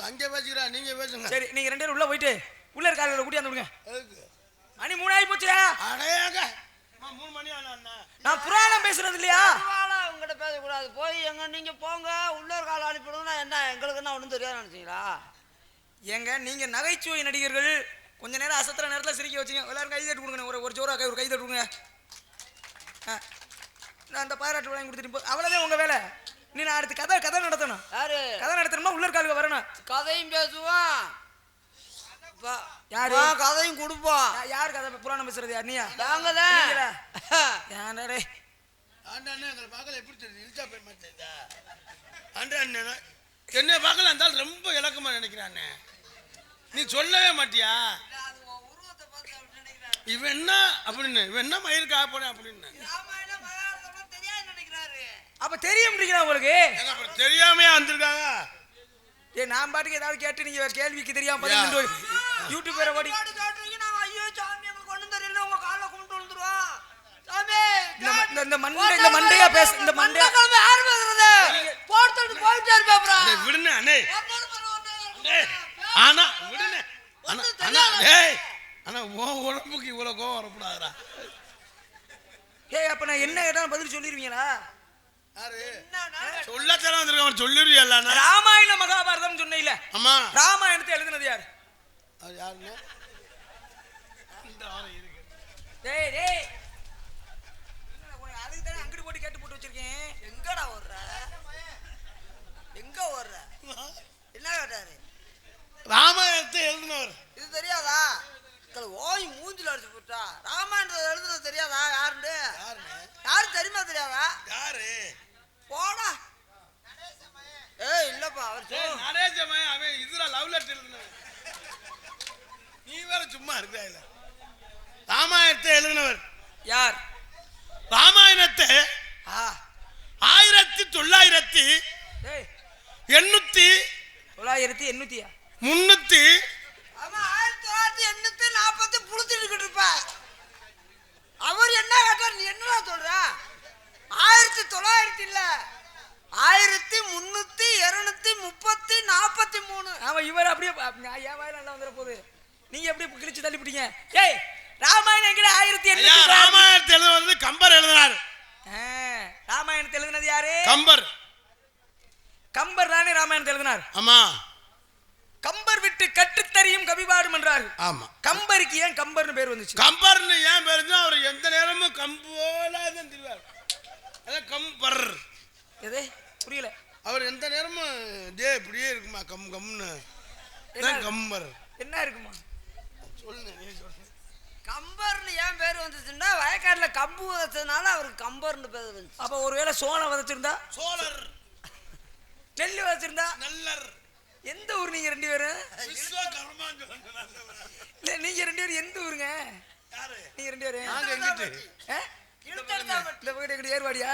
அங்கே பேசுகிறா, நீங்க பேசுங்க. சரி நீங்க 2 பேரும் உள்ள போயிட்டு உள்ள இருக்க ஆளுகளை கூட்டி வந்து விடுங்க. மணி 3 ஆகி போச்சுடா. அடையாங்க 3 மணி ஆனா. நான் புராணம் பேசுறது இல்லையா? உங்ககிட்ட பேசக்கூடாது. போய் எங்க நீங்க போங்க. உள்ளூர் கால அனுப்பிடுங்கன்னா என்ன எங்களுக்கு என்ன ஒன்றும் தெரியாது நினைச்சீங்களா? ஏங்க நீங்க நகைச்சுவை நடிகர்கள். கொஞ்ச நேரம் அசத்துற நேரத்தில் சிரிக்க வச்சுங்க. எல்லாரும் கை தட்டு கொடுங்க. ஒரு ஜோரா ஒரு கை தட்டு கொடுங்க. நான் அந்த பாராட்டு வாங்கி கொடுத்துட்டு அவ்வளோதான் உங்க வேலை. நீ நான் அடுத்து கதை நடத்தணும். யாரு கதை நடத்தணுமா? உள்ளூர் காலுக்கு வரணும். கதையும் பேசுவான். யாரு கதையும் கொடுப்போம். யார் கதை புராணம் பேசுறது? யார்? நீயா? நாங்க தான். ஏன்டா ஆண்டாண்ணே எங்களை பார்க்கல எப்படி தெரியுது? இழுச்சா போய் மாட்டேதா ஆண்டாண்ணே என்னை பார்க்கல இருந்தாலும் ரொம்ப இலக்கமா நினைக்கிறானே. நீ சொல்லவே மாட்டியா? இவன் என்ன அப்படின்னு, இவன் என்ன மயிருக்கு ஆக போனேன் அப்படின்னு. அப்ப தெரியும் உங்களுக்கு? தெரியாமையா வந்திருக்காங்க. நான் பாட்டுக்கு ஏதாவது கேட்டு நீங்க கேள்விக்கு தெரியாம யூடியூப் வேற ஓடி இந்த மண்டையா பேச. இந்த மண்டையா ஒருத்தர் போயிட்டே இருப்பாப்ரா. அண்ணே விடுண்ணே அண்ணே அண்ணே ஆனா விடுண்ணே அண்ணா அண்ணா டேய் அண்ணா உன் உடம்புக்கு இவ்வளவு கோவம் வரக்கூடாதுடா. ஏய் அப்ப நான் என்ன கேட்டாலும் பதில் சொல்லிருவீங்களா? யாரு சொல்லத்தானே வந்திருக்க அவன் சொல்லிருவியல்ல அண்ணா. ராமாயண மகாபாரதம் சொன்னீல, அம்மா ராமாயணத்தை எழுதுனது யாரு? அது யாருன்னு இந்த ஆளு இருக்கு. டேய் டேய் அதுக்கு தானே அங்கிட்டு போட்டு கேட்டு போட்டு வச்சிருக்கேன். எங்கடா ஓடுற? எங்க ஓடுற? என்ன கேட்டாரு? ராமாயணத்தை எழுதினவர் இது தெரியாதா? ஓய் மூஞ்சில அடிச்சு போட்டா. ராமாயணத்தை எழுதுறது தெரியாதா? யாருன்னு யாரு தெரியுமா? தெரியாதா? யாரு? போடா. ஏய் இல்லப்பா அவர் நடேசமய அவன் இதுல லவ் லெட்டர் எழுதினவர். நீ வேற சும்மா இருக்கா இல்ல? ராமாயணத்தை எழுதினவர் யார்? ராமாயணத்தை ஆ 1900 டேய் 800 900 300 அவன் 1940 புளுத்திட்டு இருப்ப. அவர் என்ன கேட்டார்? நீ என்னடா சொல்ற? 1900 இல்ல 1330 அவன் இவர் அப்படியே என் வாயில நல்லா வந்துற போகுது. நீங்க எப்படி கிழிச்சு தள்ளி பிடிங்க? ஏய் ராமாயணம் எங்கடா 1800? ராமாயணத்தை எழுதுனது கம்பர் எழுதினார். ராமாயணத்தை எழுதினது யாரு? கம்பர். கம்பர் தானே ராமாயணத்தை எழுதினார். ஆமா. கம்பர் விட்டு கட்டுத்தறியும் கவிபாடும் என்றார். ஆமா. கம்பருக்கு ஏன் கம்பர்னு பேர் வந்துச்சு? கம்பர்னு ஏன் பேருன்னா அவர் எந்த நேரமும் கம்போல தான் திரிவார். அதான் கம்பர். எதே புரியல. அவர் எந்த நேரமும் டே இப்படியே இருக்குமா கம் கம்னு கம்பர். என்ன இருக்குமா சொல்லுங்க நீ சொல்லுங்க. கம்பர்னு ஏன் பேர் வந்துச்சுன்னா வயக்காட்டுல கம்பு வச்சதுனால அவருக்கு கம்பர்னு பேர் வந்துச்சு. அப்ப ஒருவேளை சோளம் விதைச்சிருந்தா? சோழர். நெல்லு விதைச்சிருந்தா? நல்லர். எந்த ஊர் நீங்க ரெண்டு பேரும்? விஸ்வகர்மான்னு இல்ல நீங்க ரெண்டு பேரும் எந்த ஊருங்க? யாரு? நீங்க ரெண்டு பேரும் நாங்க எங்கிட்டு? இந்த பக்கம் ஏர்வாடியா?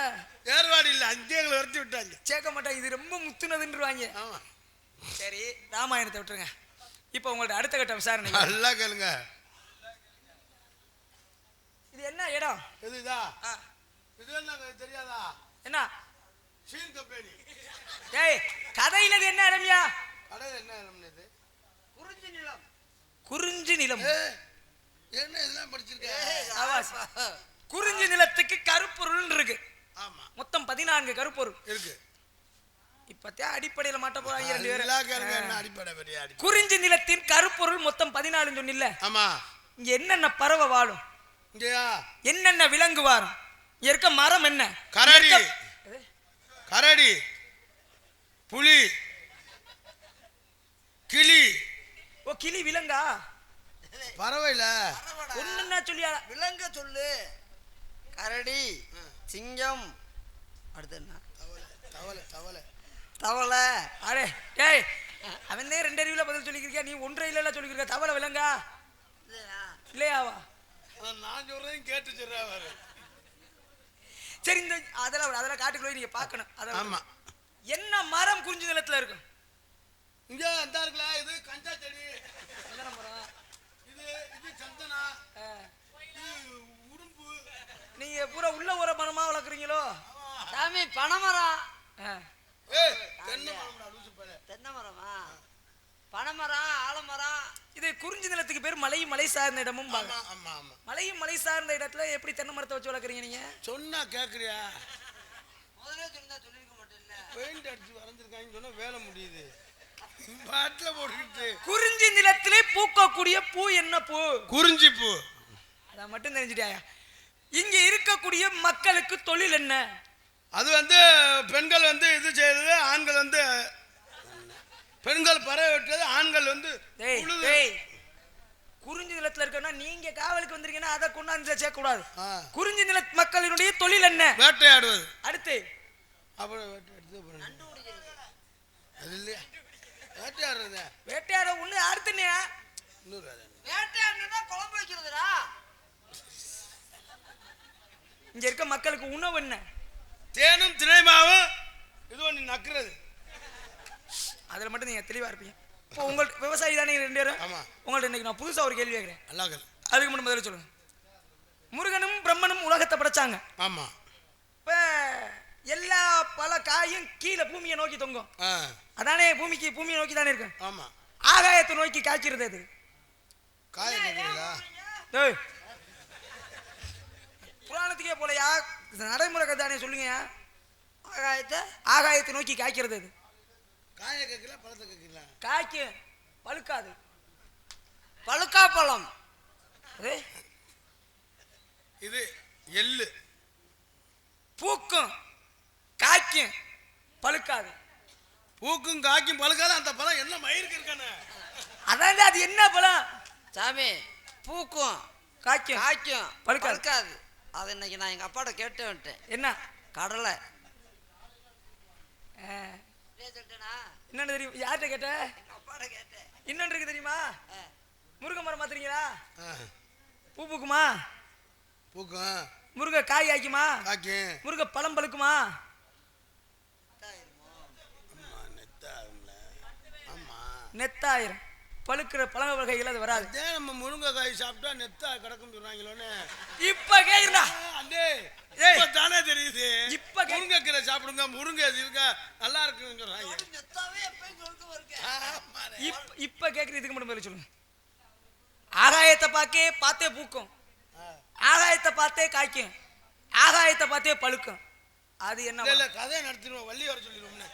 ஏர்வாடி இல்ல, அங்கேயங்களை விரட்டி விட்டாங்க. சேர்க்க மாட்டாங்க, இது ரொம்ப முத்துனதுன்றுவாங்க. ஆமா. சரி ராமாயணத்தை விட்டுருங்க. இப்போ உங்கள்ட்ட அடுத்த கட்ட விசாரணை. நல்லா கேளுங்க. இது என்ன இடம்? எதுதா? இது என்ன தெரியாதா? என்ன சீன் கம்பெனி. ஏய் கதையில இது என்ன இடம்யா? கடையில என்ன இடம் இது? குறிஞ்சி நிலம். குறிஞ்சி நிலம். என்ன இதெல்லாம் படிச்சிருக்க? குறிஞ்சி நிலத்துக்கு கருப்பொருள் இருக்கு. ஆமா. மொத்தம் 14 கருப்பொருள் இருக்கு. இப்பத்தே அடிப்படையில மாட்ட போறாங்க ரெண்டு பேரும். நல்லா கேளுங்க. என்ன அடிப்படை பெரிய அடிப்படை. குறிஞ்சி நிலத்தின் கருப்பொருள் மொத்தம் 14 சொன்னில்ல? ஆமா. இங்க என்னென்ன பறவை வாழும்? இங்கயா? என்னென்ன விலங்கு வாழும்? இங்க இருக்க மரம் என்ன? கரடி. கரடி, புலி, கிளி. ஓ கிளி விலங்கா? பறவைல ஒண்ணுன்னா சொல்லியா? விலங்க சொல்லு. கரடி, சிங்கம், அடுத்து என்ன? தவளை. தவளை. தவளை. அடே டேய் அவன் தான் 2 அறிவுல பதில் சொல்லிக்கிறியா? நீ 1 அறிவுல சொல்லிக்கிற. தவளை விலங்கா இல்லையாவா? நான் சொல்றதையும் கேட்டு சொல்றாரு. சரி இந்த அதெல்லாம் காட்டுக்குள்ள நீங்க பார்க்கணும். ஆமா. என்ன மரம் குறிஞ்சி நிலத்துல இருக்கும்? இங்க அந்த இருக்குல, இது கஞ்சா செடி. சந்தன மரம். இது சந்தனா. இது உடும்பு. நீங்க பூரா உள்ள ஒரு மரமா வளர்க்குறீங்களோ? சாமி பனைமரம். ஏய் தென்னை மரம்டா லூசு பையலே. தென்னை மரமா? பனைமரம், ஆலமரம். இது குறிஞ்சி நிலத்துக்கு பேர் மலை சார்ந்த இடமும். ஆமா ஆமா ஆமா. மலை சார்ந்த இடத்துல எப்படி தென்னை மரத்தை வச்சு வளர்க்குறீங்க நீங்க? சொன்னா கேக்குறியா? முதல்ல சொன்னா சொல்லிருக்க மாட்டேன்ல. பெயிண்ட் அடிச்சு வரைஞ்சிருக்காங்கன்னு சொன்னா வேலை முடியுது. பாட்டில போட்டுக்கிட்டு. குறிஞ்சி நிலத்திலே பூக்கக்கூடிய பூ என்ன பூ? குறிஞ்சி பூ. அத மட்டும் தெரிஞ்சிட்டியா? இங்க இருக்கக்கூடிய மக்களுக்கு தொழில் என்ன? அது பெண்கள் இது செய்யறது, ஆண்கள் பெண்கள் பறவை வெட்டுறது, ஆண்கள் குறிஞ்சி நிலத்துல இருக்கா? நீங்க காவலுக்கு வந்திருக்கீங்கன்னா அதை கொண்டாந்து சேர்க்க கூடாது. குறிஞ்சி நில மக்களினுடைய தொழில் என்ன? வேட்டையாடுவது. அடுத்து அப்புறம் அது இல்லையா வேட்டையாடுறது? வேட்டையாட ஒண்ணு. அடுத்து வேட்டையாடுனா குழம்பு வைக்கிறதுடா. இங்க இருக்க மக்களுக்கு உணவு என்ன? தேனும் திணைமாவும் இது ஒண்ணு நக்குறது. அதுல மட்டும் நீங்க தெளிவா இருப்பீங்க. இப்போ உங்களுக்கு விவசாயி தானே 2 பேரும்? ஆமா. உங்கள்ட்ட இன்னைக்கு நான் புதுசா ஒரு கேள்வி கேட்கிறேன். நல்லா கேளு. அதுக்கு மட்டும் பதில் சொல்லுங்க. முருகனும் பிரம்மனும் உலகத்தை படைச்சாங்க. ஆமா. இப்ப எல்லா பல காயும் கீழே பூமியை நோக்கி தொங்கும். ஆ, அதானே பூமியை நோக்கி தானே இருக்கும். ஆமா. ஆகாயத்தை நோக்கி காய்க்கிறது அது. காய கேட்குறீங்களா? டேய், புராணத்துக்கே போலையா, நடைமுறை கதானே சொல்லுங்கயா. ஆகாயத்தை நோக்கி காய்க்கிறது அது. காய கேட்கல, பழத்தை கேட்கல. காய்க்கும், பழுக்காது. பழுக்கா பழம் இது எள்ளு. பூக்கும், காய்க்கும், பழுக்காது. பூக்கும் காய்க்கும் பழுக்காத அந்த பழம் என்ன மயிருக்கு இருக்கானே? அதான் அது என்ன பழம்? சாமி, பூக்கும் காய்க்கும், காய்க்கும் பழுக்காது. பழுக்காது. அது இன்னைக்கு நான் எங்க அப்பாட்ட கேட்டு வந்துட்டேன். என்ன கடலை என்னன்னு தெரியும்? யார்கிட்ட கேட்ட? எங்க அப்பாட்ட கேட்டேன். இன்னொன்று இருக்கு தெரியுமா? முருங்கை மரம் மாத்துறீங்களா? ஆ, பூ பூக்குமா? பூக்கும் முருங்கை காய் காய்க்குமா? காய்க்கும். முருங்கை பழம் பழுக்குமா? ஆமா, நெத்தாகும்ல. ஆமா, நெத்தாயிரம் பழுக்கிற பழங்க வகைகள் அது வராது. அதே நம்ம முருங்கைக்காய் சாப்பிட்டா நெத்தா கிடக்கும் சொல்றாங்களோன்னு இப்ப கேக்குறா. அண்டே ஏய், இப்ப தானே தெரியுது. இப்ப முருங்கைக்கீரை சாப்பிடுங்க, முருங்கை இது இருக்கா நல்லா இருக்குன்னு சொல்றாங்க. இப்ப கேக்குற இதுக்கு மட்டும் பதில் சொல்லுங்க. ஆகாயத்தை பார்த்தே பூக்கும், ஆகாயத்தை பார்த்தே காய்க்கும், ஆகாயத்தை பார்த்தே பழுக்கும். அது என்ன? இல்ல கதையை நடத்திடுவோம், வள்ளி வர சொல்லிடுவோம்னு.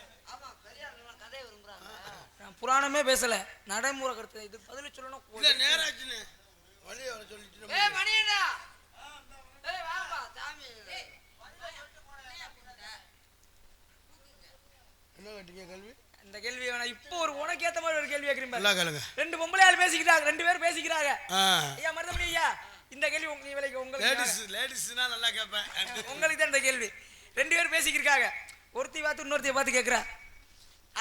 நான் புராணமே பேசல, நடைமுறை கருத்து. இது பதில் சொல்லணும். இல்ல நேராச்சுன்னு வள்ளி வர சொல்லிட்டு என்ன கேட்டீங்க கேள்வி? இந்த கேள்வி வேணா. இப்போ ஒரு உனக்கு ஏத்த மாதிரி ஒரு கேள்வி கேக்குறீங்க. நல்லா கேளுங்க. ரெண்டு பொம்பளை ஆள் பேசிக்கிறாங்க, ரெண்டு பேரும் பேசிக்கிறாங்க. ஆ, ஐயா மருதமணி ஐயா, இந்த கேள்வி நீ வேலைக்கு லேடிஸ்னா நல்லா கேட்பேன். உங்களுக்கு தான் இந்த கேள்வி. ரெண்டு பேரும் பேசிக்கிறாங்க. ஒருத்தி பார்த்து இன்னொருத்தைய பார்த்து கேட்கிறா,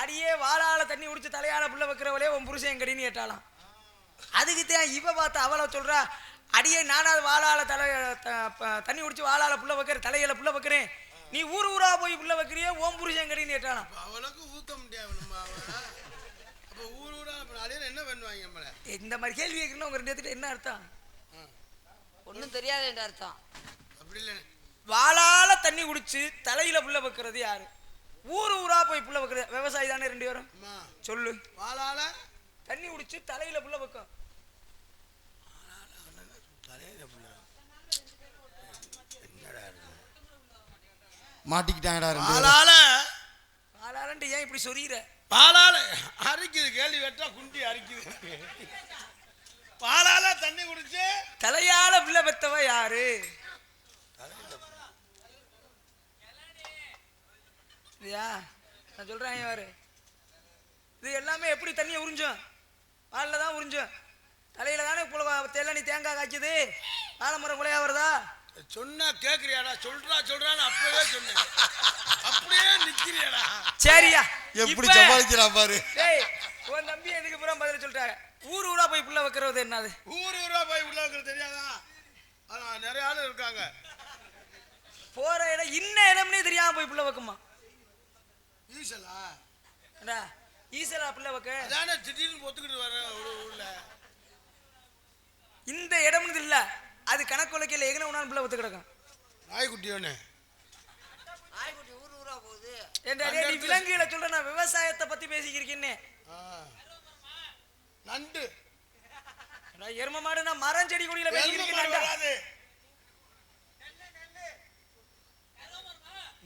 அடியே வாழால தண்ணி குடிச்சு தலையால புள்ள வைக்கிறவளே உன் புருஷன் கடின்னு கேட்டாலாம். அதுக்கு தான் இவ பார்த்து அவளை சொல்றா, அடியே நானாவது வாழால தண்ணி குடிச்சு வாழால புள்ள வைக்கிற தலையில புள்ள வைக்கிறேன், நீ ஊரா போய் புள்ள வைக்கிறிய உன் புருஷன் கடின்னு கேட்டாலாம். அவளுக்கு ஊத்த முடியாது. அப்ப ஊரா அடையில என்ன பண்ணுவாங்க நம்மள? இந்த மாதிரி கேள்வி கேட்கணும். உங்க ரெண்டு பேர்த்துட்டு என்ன அர்த்தம்? ஒன்றும் தெரியாது என்ற அர்த்தம். அப்படி இல்லை. வாழால தண்ணி குடிச்சு தலையில புள்ள வைக்கிறது யாரு? ஊரா போய் புள்ள வைக்கிறது விவசாயி தானே ரெண்டு பேரும். சொல்லு. வாழால தண்ணி குடிச்சு தலையில புள்ள வைக்கும். மாட்டிக்கிட்டாங்கடா ரெண்டு வாழால வாழாலன்ட்டு ஏன் இப்படி சொல்லிற? வாழால அரிக்குது, கேள்வி கேட்டா குண்டி அரிக்குது. வாழால தண்ணி குடிச்சு தலையால புள்ள பெத்தவ யாரு? நான் சொல்றேன் யாரு. இது எல்லாமே எப்படி தண்ணியை உறிஞ்சும்? வாழல தான் உறிஞ்சும். தலையில தானே தெல்ல நீ தேங்காய் காய்ச்சது. ஆலமரம் குலையா வருதா? சொன்னா கேக்குறியாடா? சொல்றான்னு அப்பவே சொன்னேன், அப்படியே நிக்கிறியாடா? சரியா, எப்படி சமாளிக்கிறான் பாரு. டேய், உன் தம்பி எதுக்கு புறம் பதில் சொல்லிட்டாங்க. ஊரா போய் புள்ள வைக்கிறது என்னது? ஊரா போய் உள்ள வைக்கிறது தெரியாதா? ஆனா நிறைய ஆளு இருக்காங்க போற இடம் இன்ன இடம்னே தெரியாம போய் புள்ள வைக்குமா? ஈசலா ஈசலா புள்ள வைக்க அதானே திடீர்னு ஒத்துக்கிட்டு வர ஊர்ல. இந்த இடம்னு இல்ல, அது கணக்கு வழக்கையில் எங்கன உணான்னு புள்ள ஒத்து கிடக்கும். நாய்க்குட்டியோன்னு நாய்க்குட்டி ஊரா போகுது. நீ விலங்குகளை சொல்ற, நான் விவசாயத்தை பத்தி பேசிக்கிறேன்னு. நண்டு எரும மாடு நான் மரம் செடி கொடியில பேசிக்கிறேன்.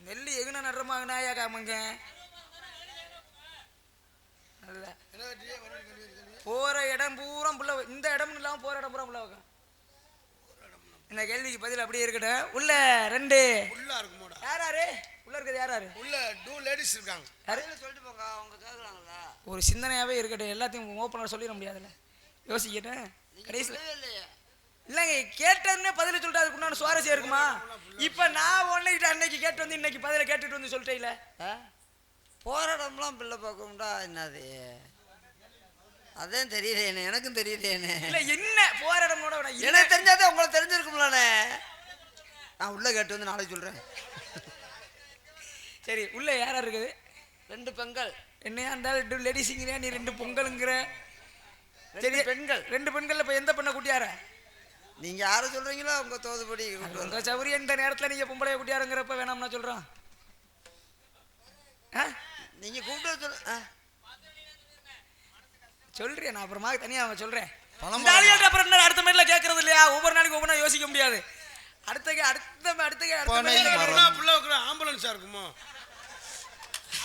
நெல்லு எகுன நடுறமாங்கனாயா காமங்க. போற இடம் பூரா புள்ள, இந்த இடம் இல்லாம போற இடம் பூரா புள்ள வைக்கும். இந்த கேள்விக்கு பதில் அப்படியே இருக்கட்டும். உள்ள ரெண்டு உள்ள இருக்குமோடா. யாராரு உள்ள இருக்கிறது? யாராரு உள்ள? 2 லேடிஸ் இருக்காங்க. சொல்லிட்டு போங்க, அவங்க கேக்குறாங்களா? ஒரு சிந்தனையாவே இருக்கட்டும். எல்லாத்தையும் ஓப்பனாக சொல்லிட முடியாதுல்ல, யோசிக்கட்டேன். கடைசியில் இல்லைங்க, கேட்டதுன்னே பதில் சொல்லிட்டு அதுக்கு உண்டான சுவாரஸ்யம் இருக்குமா? இப்போ நான் ஒன்னைக்கிட்ட அன்னைக்கு கேட்டு வந்து இன்னைக்கு பதில கேட்டுட்டு வந்து சொல்லிட்டேல. போற இடம்லாம் பிள்ளை பார்க்கணும்டா. என்னது அதான் தெரியலேனே, எனக்கும் தெரியலேனே. இல்லை என்ன போற இடமோட எனக்கு தெரிஞ்சாதே உங்களுக்கு தெரிஞ்சிருக்கும்லானே. நான் உள்ள கேட்டு வந்து நாளைக்கு சொல்றேன். சரி, உள்ள யாரா இருக்குது? 2 பெண்கள். என்னையா இருந்தாலும் 2 லேடிஸுங்கிறியா, நீ 2 பொங்கலுங்கிற. 2 பெண்கள். 2 பெண்கள். இப்போ எந்த பெண்ணை கூட்டியார? நீங்க யாரை சொல்றீங்களோ உங்க தோதுபடி. உங்க சௌரியம் இந்த நேரத்தில் நீங்க பொம்பளைய கூட்டியாருங்கிறப்ப வேணாம்னா சொல்றோம். நீங்க கூப்பிட்டு சொல்றேன் நான் அப்புறமா தனியா சொல்றேன். பணம் இந்த ஆளுகிட்ட அப்புறம் என்ன அடுத்த மாதிரில கேட்கறது இல்லையா? ஒவ்வொரு நாளைக்கு ஒவ்வொன்றா யோசிக்க முடியாது. அடுத்த ஆம்புலன்ஸா இருக்குமோ?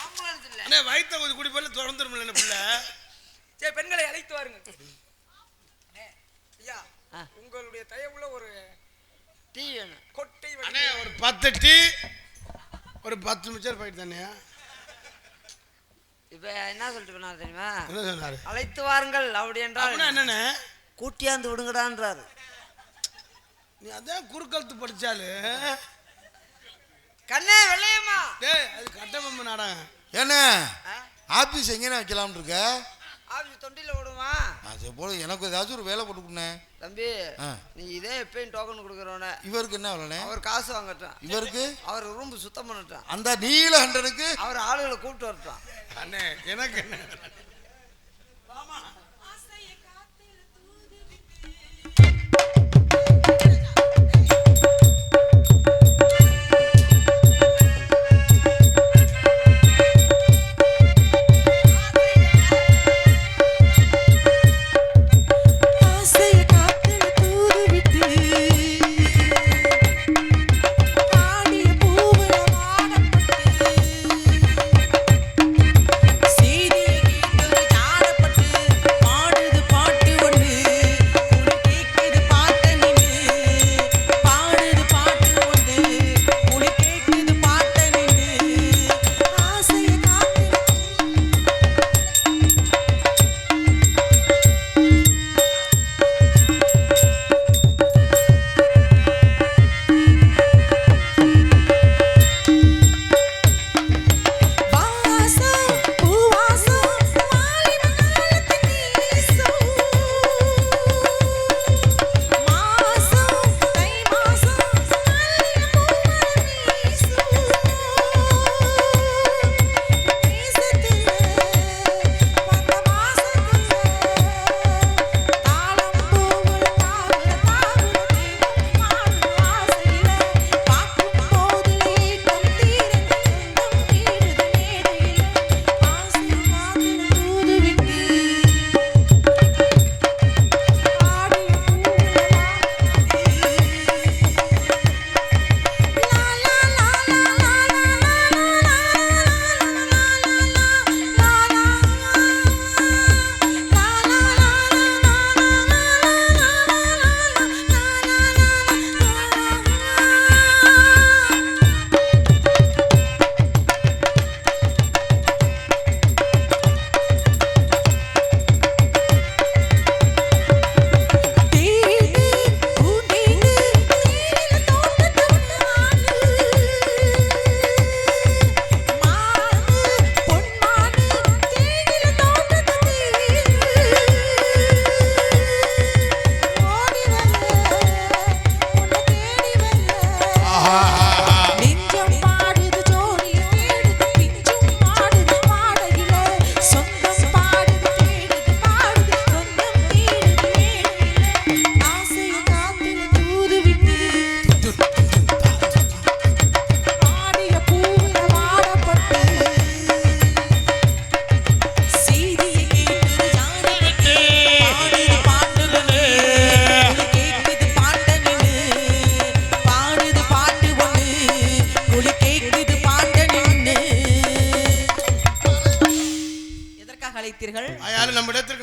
ஆம்புலன்ஸ் இல்ல அண்ணே வயிற்ற கொஞ்சம் குடி போல திறந்துருமில்ல புள்ள. சரி பெண்களை அழைத்து வாருங்க. ஐயா உங்களுடைய தயவுள்ள ஒரு டீ வேணும். கொட்டை அண்ணே ஒரு 10 டீ ஒரு 10 மிச்சர் பாக்கெட் தானே. இப்ப என்ன சொல்லிட்டு போனா தெரியுமா? என்ன சொன்னாரு? அழைத்து வாருங்கள் அப்படி என்றால் என்னண்ணே கூட்டியாந்து விடுங்கடான்றாரு. நீ அதான் குறுக்கழுத்து படிச்சாலு கண்ணே வெள்ளையம்மா. டேய் அது கட்டபொம்மை நாடகம். என்ன ஆபீஸ் எங்கன்னு வைக்கலாம்னு இருக்க? ஆபீஸ் தொண்டில விடுமா? அது போல எனக்கு ஏதாச்சும் ஒரு வேலை போட்டுக்குண்ணே. தம்பி நீ இதே எப்பயும் டோக்கன் கொடுக்குறவன. இவருக்கு என்ன வேலைண்ணே? அவர் காசு வாங்கட்டான். இவருக்கு அவர் ரூம் சுத்தம் பண்ணட்டான். அந்த நீல ஹண்டனுக்கு அவர் ஆளுகளை கூப்பிட்டு வரட்டான். அண்ணே எனக்கு என்ன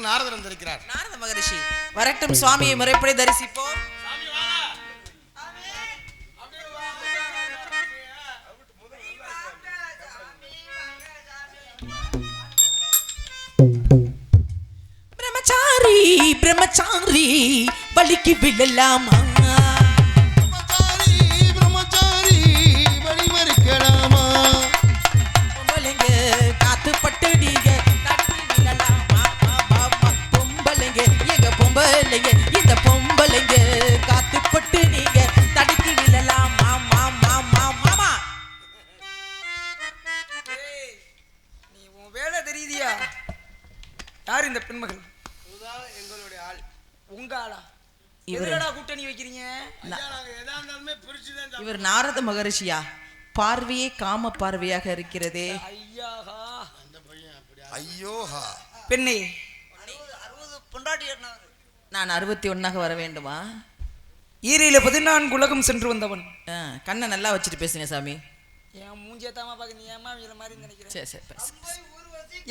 நாரதர் வந்திருக்கிறார். நாரத மகரிஷி வரட்டும், சுவாமியை முறைப்படி தரிசிப்போம். பிரம்மச்சாரி பிரம்மச்சாரி வலிக்கு விழலாமா? இந்த பொம்பளைங்க காத்துப்பட்டு நீங்க தடுக்கி விழலாம். மாமா நீ உன் வேலை தெரியுதியா? யார் இந்த பெண்மகள்? எங்களுடைய ஆள். உங்க ஆளா? எதிரடா கூட்டணி வைக்கிறீங்க? இவர் நாரத மகரிஷியா? பார்வையே காம பார்வையாக இருக்கிறதே. ஐயாஹா ஐயோஹா. பெண்ணே, 60 பொண்டாட்டி ஏறினவர். நான் 61ஆக வர வேண்டுமா? ஈரையில 14 உலகம் சென்று வந்தவன். கண்ணை நல்லா வச்சுட்டு பேசுங்க சாமி. என் மூஞ்சிய தாமா பாக்க நீ ஏமா இவள மாதிரி நினைக்கிறேன். சரி சரி பேசு.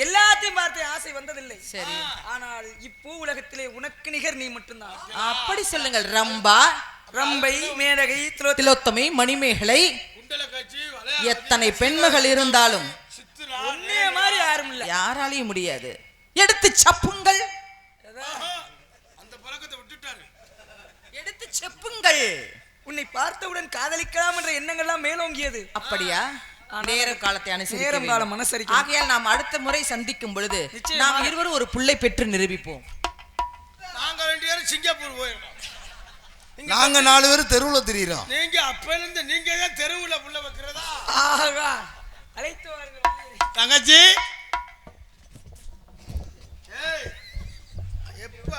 எல்லாத்தையும் பார்த்து ஆசை வந்ததில்லை. சரி. ஆனால் இப்பூ உலகத்திலே உனக்கு நிகர் நீ மட்டும்தான். அப்படி சொல்லுங்கள். ரம்பா, ரம்பை, மேனகை, திலோத்தமை, மணிமேகலை, குண்டல காட்சி எத்தனை பெண்மகள் இருந்தாலும் ஒன்னே மாதிரி யாரும் இல்ல. யாராலையும் முடியாது. எடுத்து சப்புங்கள், அந்த பழக்கத்தை விட்டுட்டாரு. எடுத்து செப்புங்கள். உன்னை பார்த்தவுடன் காதலிக்கலாம் என்ற எண்ணங்கள்லாம் மேலோங்கியது. அப்படியா? நேர காலத்தை அனுசரிக்க நேரம் காலம் வேண்டும். மனசரிக்க. ஆகையால் நாம் அடுத்த முறை சந்திக்கும் பொழுது நிச்சயமாக. நாம் இருவரும் ஒரு புள்ளை பெற்று நிரூபிப்போம். நாங்க 2 பேரும் சிங்கப்பூர் போயிருக்கோம். நாங்க 4 பேர் தெருவுல திரியிறோம். நீங்க அப்பல இருந்து நீங்க தான் தெருவுல புள்ள வைக்கிறதா? ஆகா, அழைத்து வாருங்கள். தங்கச்சி, ஏய், எப்ப